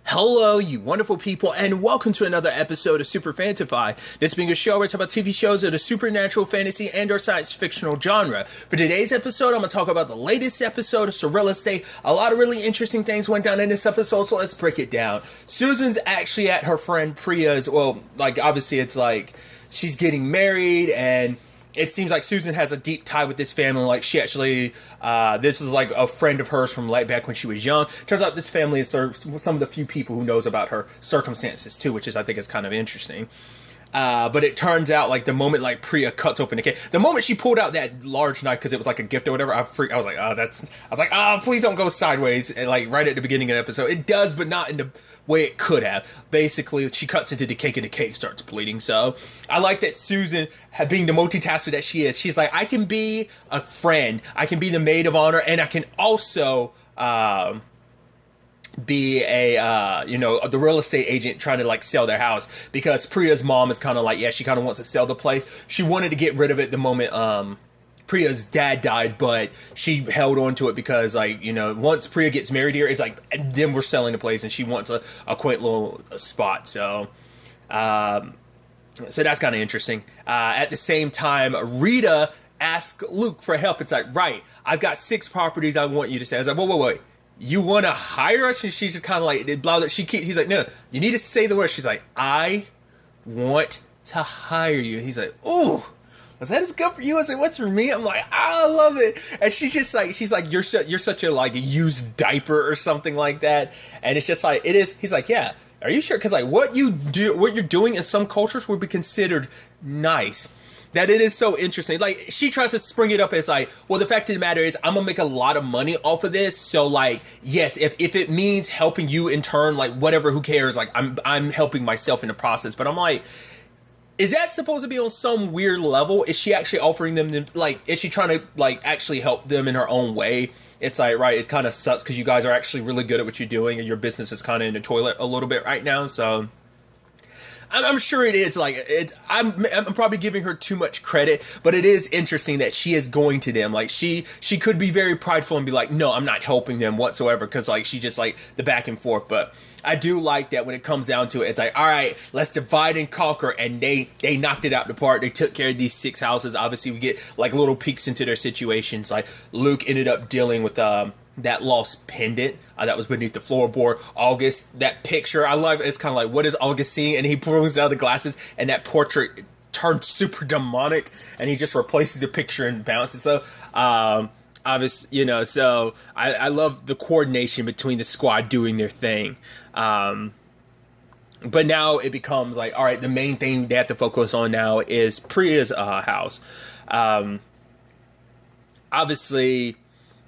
Hello, you wonderful people, and welcome to another episode of Super-Fanta-Fi. This being a show where I talk about TV shows of the supernatural, fantasy, and/or science fictional genre. For today's episode, I'm going to talk about the latest episode of SurrealEstate. A lot of really interesting things went down in this episode, so let's break it down. Susan's actually at her friend Priya's, obviously it's like she's getting married, and it seems like Susan has a deep tie with this family. Like, she actually, this is like a friend of hers from like back when she was young. Turns out this family is some of the few people who knows about her circumstances too, which is, I think, is kind of interesting. But it turns out, like, the moment, like, Priya cuts open the cake, the moment she pulled out that large knife, because it was, like, a gift or whatever, I was like, please don't go sideways, and, like, right at the beginning of the episode. It does, but not in the way it could have. Basically, she cuts into the cake, and the cake starts bleeding, so I like that Susan, being the multitasker that she is, she's like, I can be a friend, I can be the maid of honor, and I can also, be the real estate agent trying to like sell their house, because Priya's mom is kind of like, she kind of wants to sell the place. She wanted to get rid of it the moment Priya's dad died, but she held on to it because, like, once Priya gets married here, it's like, then we're selling the place, and she wants a quaint little spot. So that's kind of interesting. At the same time, Rita asks Luke for help. It's like, right, I've got 6 properties I want you to sell. It's like, wait. You want to hire us? And she's just kind of like, blah, blah. He's like, no, you need to say the word. She's like, I want to hire you. And he's like, ooh, was that as good for you as it was for me? I'm like, I love it. And she's like, you're such a like used diaper or something like that. And it's just like, it is. He's like, yeah. Are you sure? Because like what you're doing in some cultures would be considered nice. That it is so interesting. Like, she tries to spring it up as like, well, the fact of the matter is, I'm gonna make a lot of money off of this. So like, yes, if it means helping you in turn, like, whatever, who cares? Like, I'm helping myself in the process. But I'm like, is that supposed to be on some weird level? Is she actually offering them, like, is she trying to like actually help them in her own way? It's like, right, it kind of sucks because you guys are actually really good at what you're doing, and your business is kind of in the toilet a little bit right now. So I'm sure it is, like, I'm probably giving her too much credit, but it is interesting that she is going to them. Like, she could be very prideful and be like, no, I'm not helping them whatsoever, because, like, she just, like, the back and forth. But I do like that when it comes down to it, it's like, all right, let's divide and conquer, and they knocked it out the park. They took care of these 6 houses. Obviously, we get, like, little peeks into their situations. Like, Luke ended up dealing with, that lost pendant that was beneath the floorboard. August, that picture, I love it. It's kind of like, what is August seeing? And he pulls out the glasses, and that portrait turns super demonic, and he just replaces the picture and bounces. So, obviously, so I love the coordination between the squad doing their thing. But now it becomes like, all right, the main thing they have to focus on now is Priya's house. Obviously,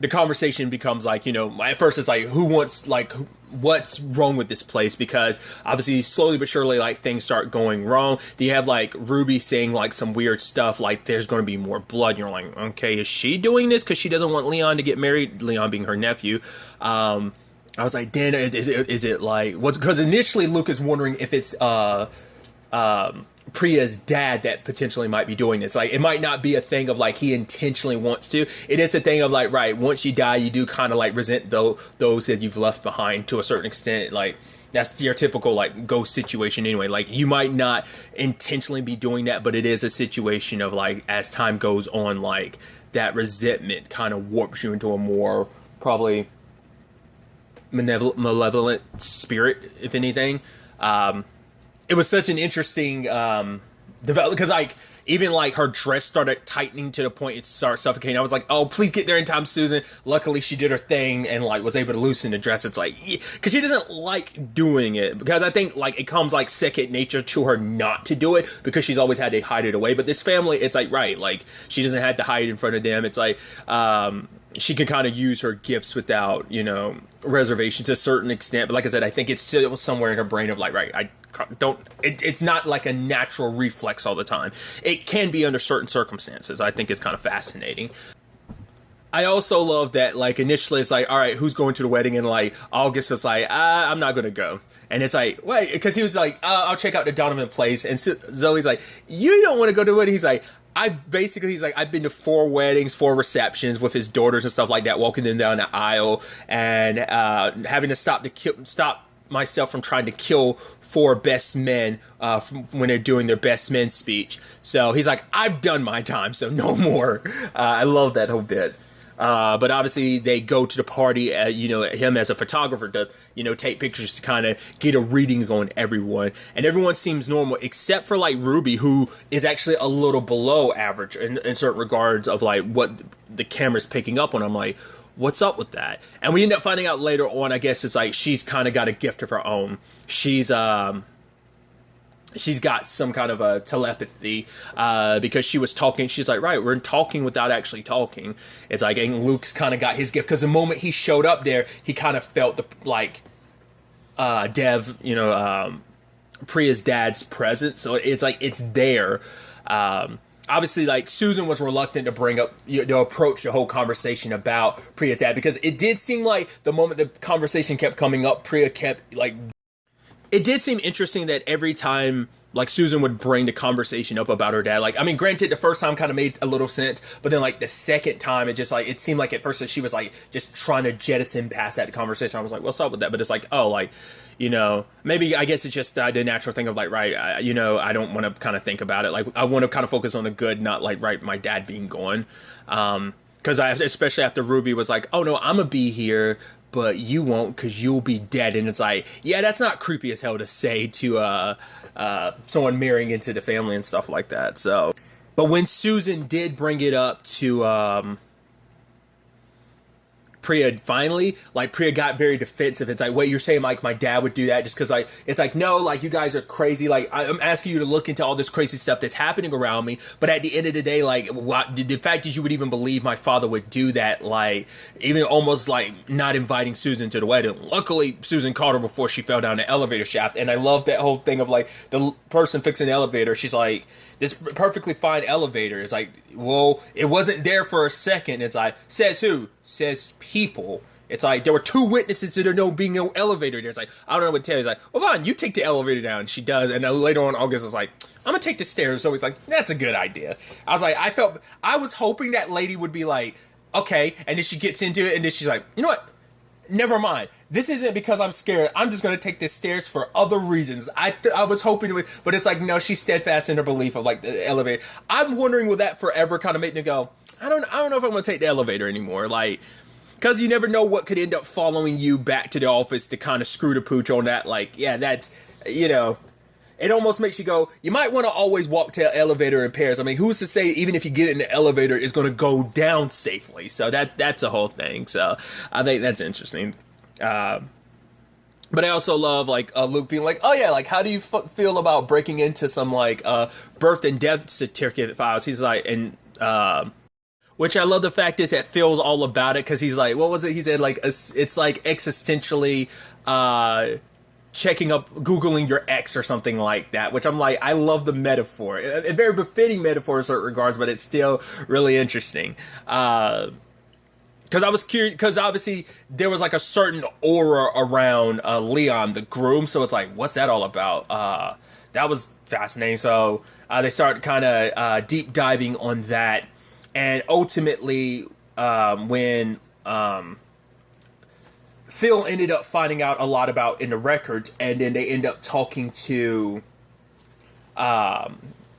the conversation becomes like, at first it's like, what's wrong with this place? Because obviously, slowly but surely, like, things start going wrong. You have, like, Ruby saying, like, some weird stuff, like, there's going to be more blood. And you're like, okay, is she doing this because she doesn't want Leon to get married? Leon being her nephew. I was like, Dan, is it like, what's, because initially Luke is wondering if it's, Priya's dad that potentially might be doing this. Like, it might not be a thing of like he intentionally wants to. It is a thing of like, right, once you die, you do kind of like resent those that you've left behind to a certain extent. Like, that's your typical like ghost situation anyway. Like, you might not intentionally be doing that, but it is a situation of like, as time goes on, like, that resentment kind of warps you into a more probably malevolent spirit, if anything. It was such an interesting development, because like, even like her dress started tightening to the point it started suffocating. I was like, oh, please get there in time, Susan. Luckily she did her thing and like was able to loosen the dress. It's like, because she doesn't like doing it, because I think like it comes like second nature to her not to do it, because she's always had to hide it away. But this family, it's like, right, like, she doesn't have to hide in front of them. It's like, she can kind of use her gifts without, reservation to a certain extent. But like I said, I think it's still somewhere in her brain of like, right, it's not like a natural reflex all the time. It can be under certain circumstances. I think it's kind of fascinating. I also love that, like, initially it's like, all right, who's going to the wedding? And like, August was like, I'm not going to go. And it's like, wait, because he was like, I'll check out the Donovan place. And Zoe's like, you don't want to go to the wedding? He's like, I've been to 4 weddings, 4 receptions with his daughters and stuff like that, walking them down the aisle and having to stop myself from trying to kill 4 best men when they're doing their best men speech. So he's like, I've done my time, so no more. I love that whole bit. But obviously they go to the party, him as a photographer to, take pictures to kind of get a reading on everyone. And everyone seems normal except for like Ruby, who is actually a little below average in certain regards of like what the camera's picking up on. I'm like, what's up with that? And we end up finding out later on, I guess it's like she's kind of got a gift of her own. She's got some kind of a telepathy because she was talking. She's like, right, we're talking without actually talking. It's like, and Luke's kind of got his gift because the moment he showed up there, he kind of felt the Priya's dad's presence. So it's like it's there. Obviously, like Susan was reluctant to bring up, to approach the whole conversation about Priya's dad because it did seem like the moment the conversation kept coming up, Priya kept like. It did seem interesting that every time, like, Susan would bring the conversation up about her dad. Like, I mean, granted, the first time kind of made a little sense, but then, like, the second time, it just, like, it seemed like at first that she was, like, just trying to jettison past that conversation. I was like, what's up with that? But it's like, oh, like, maybe I guess it's just the natural thing of, like, right, I don't want to kind of think about it. Like, I want to kind of focus on the good, not, like, right, my dad being gone. Because especially after Ruby was like, oh, no, I'm going to be here, but you won't because you'll be dead. And it's like, yeah, that's not creepy as hell to say to someone marrying into the family and stuff like that. So, but when Susan did bring it up to Priya finally, like Priya got very defensive. It's like, wait, you're saying like my dad would do that just because like, it's like, no, like you guys are crazy. Like I'm asking you to look into all this crazy stuff that's happening around me. But at the end of the day, like the fact that you would even believe my father would do that, like even almost like not inviting Susan to the wedding. Luckily, Susan caught her before she fell down the elevator shaft. And I love that whole thing of like the person fixing the elevator. She's like, this perfectly fine elevator. It's like, well, it wasn't there for a second. It's like, says who? Says people. It's like, there were 2 witnesses to there no being no elevator there. It's like, I don't know what to tell you. It's like, well, fine, you take the elevator down. And she does. And then later on, August is like, I'm going to take the stairs. So he's like, that's a good idea. I was like, I was hoping that lady would be like, okay. And then she gets into it. And then she's like, you know what? Never mind. This isn't because I'm scared. I'm just going to take the stairs for other reasons. I was hoping to, but it's like, no, she's steadfast in her belief of like the elevator. I'm wondering, will that forever kind of make me go, I don't know if I'm going to take the elevator anymore. Like, because you never know what could end up following you back to the office to kind of screw the pooch on that. Like, yeah, that's, it almost makes you go, you might want to always walk to an elevator in pairs. I mean, who's to say even if you get in the elevator, it's going to go down safely? So that's a whole thing. So I think that's interesting. But I also love like Luke being like, oh yeah, like how do you feel about breaking into some like birth and death certificate files? He's like, and which I love the fact is that Phil's all about it because he's like, what was it? He said like it's like existentially checking up, Googling your ex or something like that, which I'm like, I love the metaphor. A very befitting metaphor in certain regards, but it's still really interesting. Because I was curious, because obviously there was like a certain aura around Leon, the groom, so it's like, what's that all about? That was fascinating. So they started kind of deep diving on that, and ultimately when Phil ended up finding out a lot about in the records, and then they end up talking to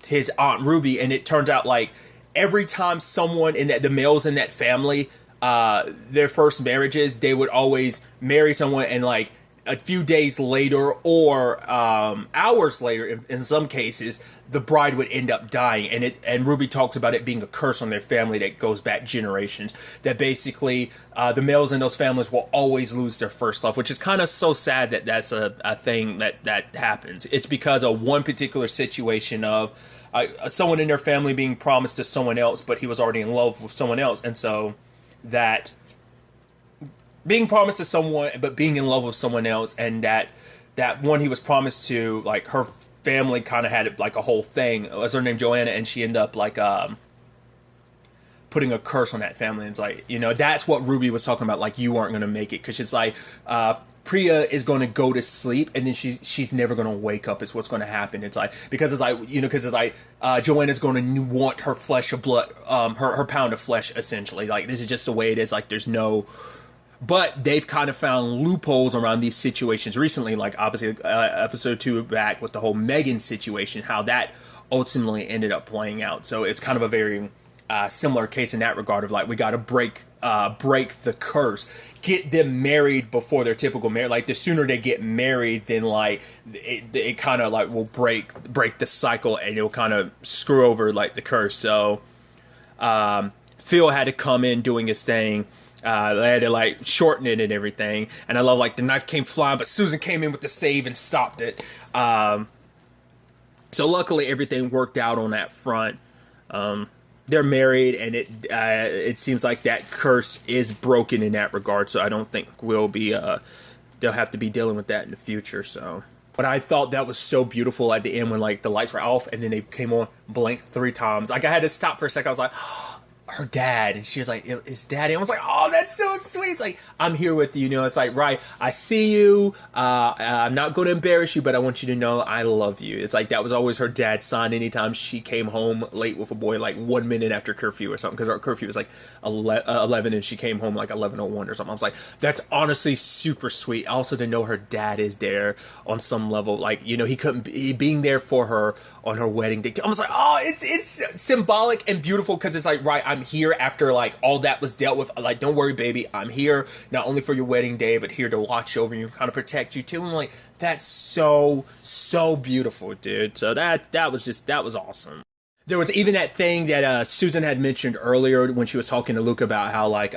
his Aunt Ruby, and it turns out like every time someone in the males in that family, their first marriages, they would always marry someone and like a few days later or hours later, in some cases, the bride would end up dying. And Ruby talks about it being a curse on their family that goes back generations. That basically the males in those families will always lose their first love, which is kind of so sad that that's a thing that happens. It's because of one particular situation of someone in their family being promised to someone else, but he was already in love with someone else. And so that being promised to someone, but being in love with someone else, and that one he was promised to, like, her family kind of had, like, a whole thing. It was her name Joanna, and she ended up, like, putting a curse on that family. And it's like, that's what Ruby was talking about, like, you aren't going to make it. Because it's like, Priya is going to go to sleep, and then she's never going to wake up, is what's going to happen. It's like, because it's like, Joanna's going to want her flesh of blood, her pound of flesh, essentially. Like, this is just the way it is. Like, there's no But they've kind of found loopholes around these situations recently, like obviously episode 2 back with the whole Megan situation, how that ultimately ended up playing out. So it's kind of a very similar case in that regard of like, we got to break the curse, get them married before their typical marriage. Like the sooner they get married, then like it kind of like will break the cycle, and it'll kind of screw over like the curse. So Phil had to come in doing his thing. They had to like shorten it and everything. And I love like the knife came flying, but Susan came in with the save and stopped it. So luckily everything worked out on that front. They're married, and it seems like that curse is broken in that regard. So I don't think we'll be they'll have to be dealing with that in the future. So, but I thought that was so beautiful at the end when like the lights were off and then they came on, blinked 3 times. Like I had to stop for a second. I was like, her dad, and she was like, "Is daddy?" I was like, "Oh, that's so sweet." It's like, I'm here with you, you know. It's like, right, I see you. I'm not going to embarrass you, but I want you to know I love you. It's like that was always her dad's sign anytime she came home late with a boy, like 1 minute after curfew or something, because our curfew was like 11, and she came home like 11:01 or something. I was like, that's honestly super sweet. Also to know her dad is there on some level, like, you know, he couldn't be being there for her on her wedding day. I was like, oh, it's symbolic and beautiful, because it's like, right, I'm here after like all that was dealt with. Like, don't worry, baby, I'm here not only for your wedding day, but here to watch over you, kind of protect you too. And I'm like, that's so beautiful, dude. So that was awesome. There was even that thing that Susan had mentioned earlier when she was talking to Luke about how like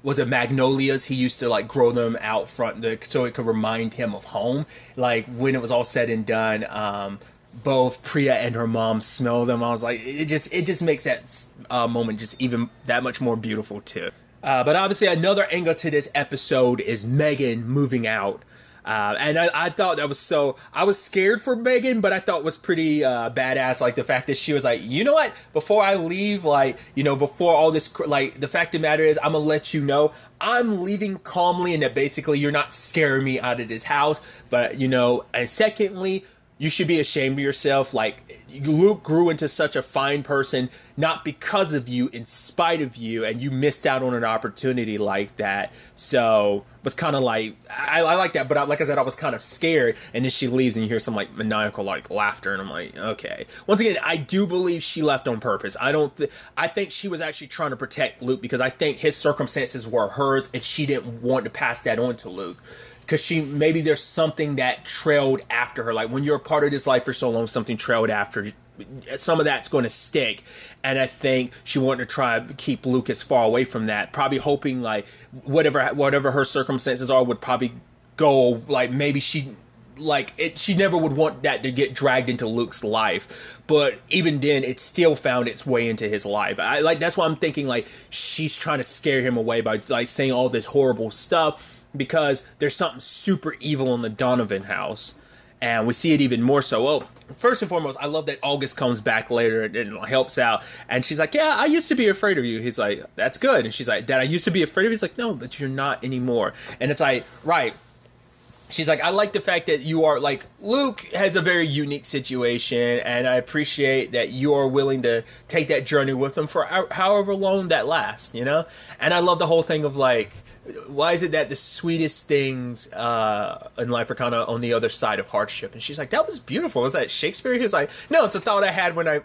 was it magnolias? He used to like grow them out front so it could remind him of home. Like when it was all said and done, both Priya and her mom smell them. I was like, it just makes that moment just even that much more beautiful too. But obviously another angle to this episode is Megan moving out. And I thought that was so, I was scared for Megan, but I thought was pretty badass. Like the fact that she was like, you know what, before I leave, like, you know, before all this, like the fact of the matter is I'm gonna let you know I'm leaving calmly, and that basically you're not scaring me out of this house. But, you know, and secondly, you should be ashamed of yourself. Like, Luke grew into such a fine person, not because of you, in spite of you, and you missed out on an opportunity like that. So, it's kind of like, I like that, but like I said, I was kind of scared, and then she leaves, and you hear some, like, maniacal, like, laughter, and I'm like, okay. Once again, I do believe she left on purpose. I think she was actually trying to protect Luke, because I think his circumstances were hers, and she didn't want to pass that on to Luke. Because maybe there's something that trailed after her. Like when you're a part of this life for so long, something trailed after. Some of that's going to stick. And I think she wanted to try to keep Luke as far away from that. Probably hoping like whatever her circumstances are would probably go, like maybe she never would want that to get dragged into Luke's life. But even then, it still found its way into his life. That's why I'm thinking like she's trying to scare him away by like saying all this horrible stuff. Because there's something super evil in the Donovan house. And we see it even more so. Well, first and foremost, I love that August comes back later and helps out. And she's like, yeah, I used to be afraid of you. He's like, that's good. And she's like, Dad, I used to be afraid of you. He's like, no, but you're not anymore. And it's like, right. She's like, I like the fact that you are, like, Luke has a very unique situation, and I appreciate that you are willing to take that journey with him for however long that lasts, you know? And I love the whole thing of, like, why is it that the sweetest things in life are kind of on the other side of hardship? And she's like, that was beautiful. Was that Shakespeare? He was like, no, it's a thought I had when I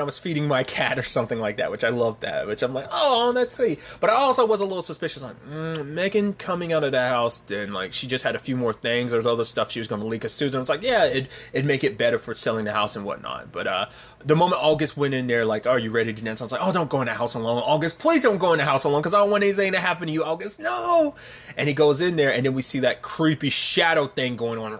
was feeding my cat or something like that, which I love that, which I'm like, oh, that's sweet. But I also was a little suspicious, like, Megan coming out of the house, then, like, she just had a few more things. There was other stuff she was going to leak. Because Susan was like, yeah, it'd make it better for selling the house and whatnot. But the moment August went in there, like, are you ready to dance? I was like, oh, don't go in the house alone. August, please don't go in the house alone, because I don't want anything to happen to you, August. No! And he goes in there, and then we see that creepy shadow thing going on.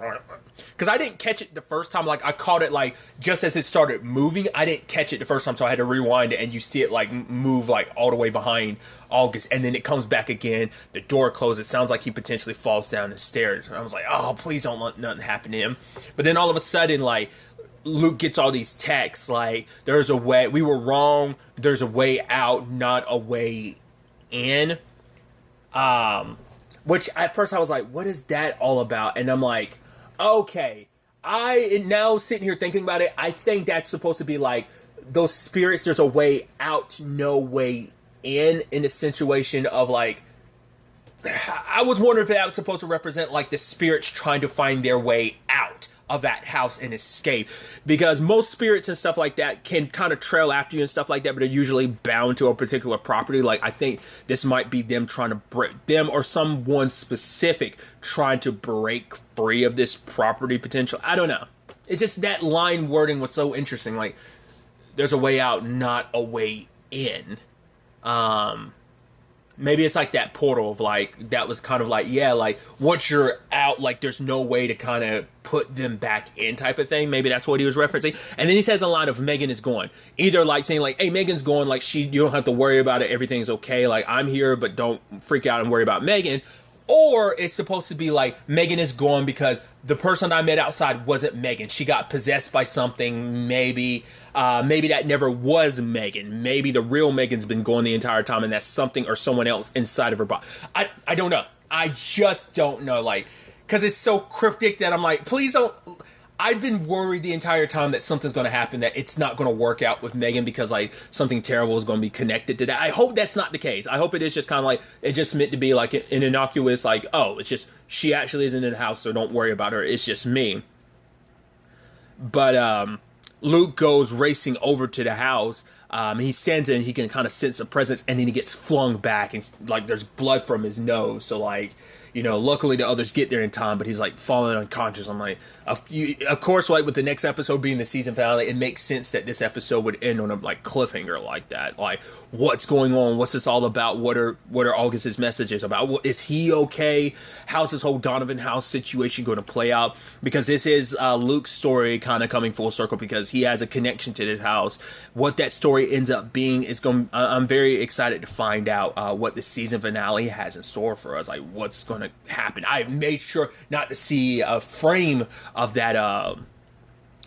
Because I didn't catch it the first time. Like, I caught it, like, just as it started moving. I didn't catch it the first time, so I had to rewind it, and you see it, like, move, like, all the way behind August, and then it comes back again. The door closes. It sounds like he potentially falls down the stairs. And I was like, oh, please don't let nothing happen to him. But then all of a sudden, like, Luke gets all these texts, like, there's a way, we were wrong, there's a way out, not a way in. Which, at first I was like, what is that all about? And I'm like, okay, I now sitting here thinking about it, I think that's supposed to be like those spirits, there's a way out, no way in a situation of like, I was wondering if that was supposed to represent like the spirits trying to find their way out of that house and escape, because most spirits and stuff like that can kind of trail after you and stuff like that, but are usually bound to a particular property. Like, I think this might be them trying to break them, or someone specific trying to break free of this property potential. I don't know. It's just that line wording was so interesting. Like, there's a way out, not a way in. Maybe it's like that portal of like, that was kind of like, yeah, like once you're out, like there's no way to kind of put them back in type of thing. Maybe that's what he was referencing. And then he says a line of Megan is gone. Either like saying like, hey, Megan's gone, like you don't have to worry about it. Everything's okay. Like, I'm here, but don't freak out and worry about Megan. Or it's supposed to be like, Megan is gone because the person I met outside wasn't Megan. She got possessed by something. Maybe that never was Megan. Maybe the real Megan's been gone the entire time, and that's something or someone else inside of her body. I don't know. I just don't know. Like, because it's so cryptic that I'm like, please don't. I've been worried the entire time that something's going to happen, that it's not going to work out with Megan because like something terrible is going to be connected to that. I hope that's not the case. I hope it is just kind of like, it's just meant to be like an innocuous, like, oh, it's just, she actually isn't in the house, so don't worry about her. It's just me. But Luke goes racing over to the house. He stands in, he can kind of sense a presence, and then he gets flung back, and like there's blood from his nose. So like, you know, luckily the others get there in time, but he's like falling unconscious. I'm like, of course, like with the next episode being the season finale, it makes sense that this episode would end on a like cliffhanger like that. Like, what's going on? What's this all about? What are August's messages about? Is he okay? How's this whole Donovan house situation going to play out? Because this is Luke's story kind of coming full circle, because he has a connection to this house. What that story ends up being is going. I'm very excited to find out what the season finale has in store for us. Like, what's going to happen. I made sure not to see a frame of that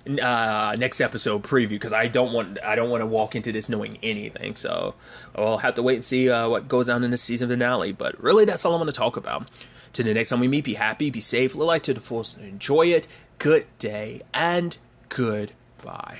next episode preview, because I don't want to walk into this knowing anything. So I'll have to wait and see what goes on in the season finale. But really, that's all I'm going to talk about. Till the next time we meet, be happy, be safe, live life to the fullest, and enjoy it. Good day and goodbye.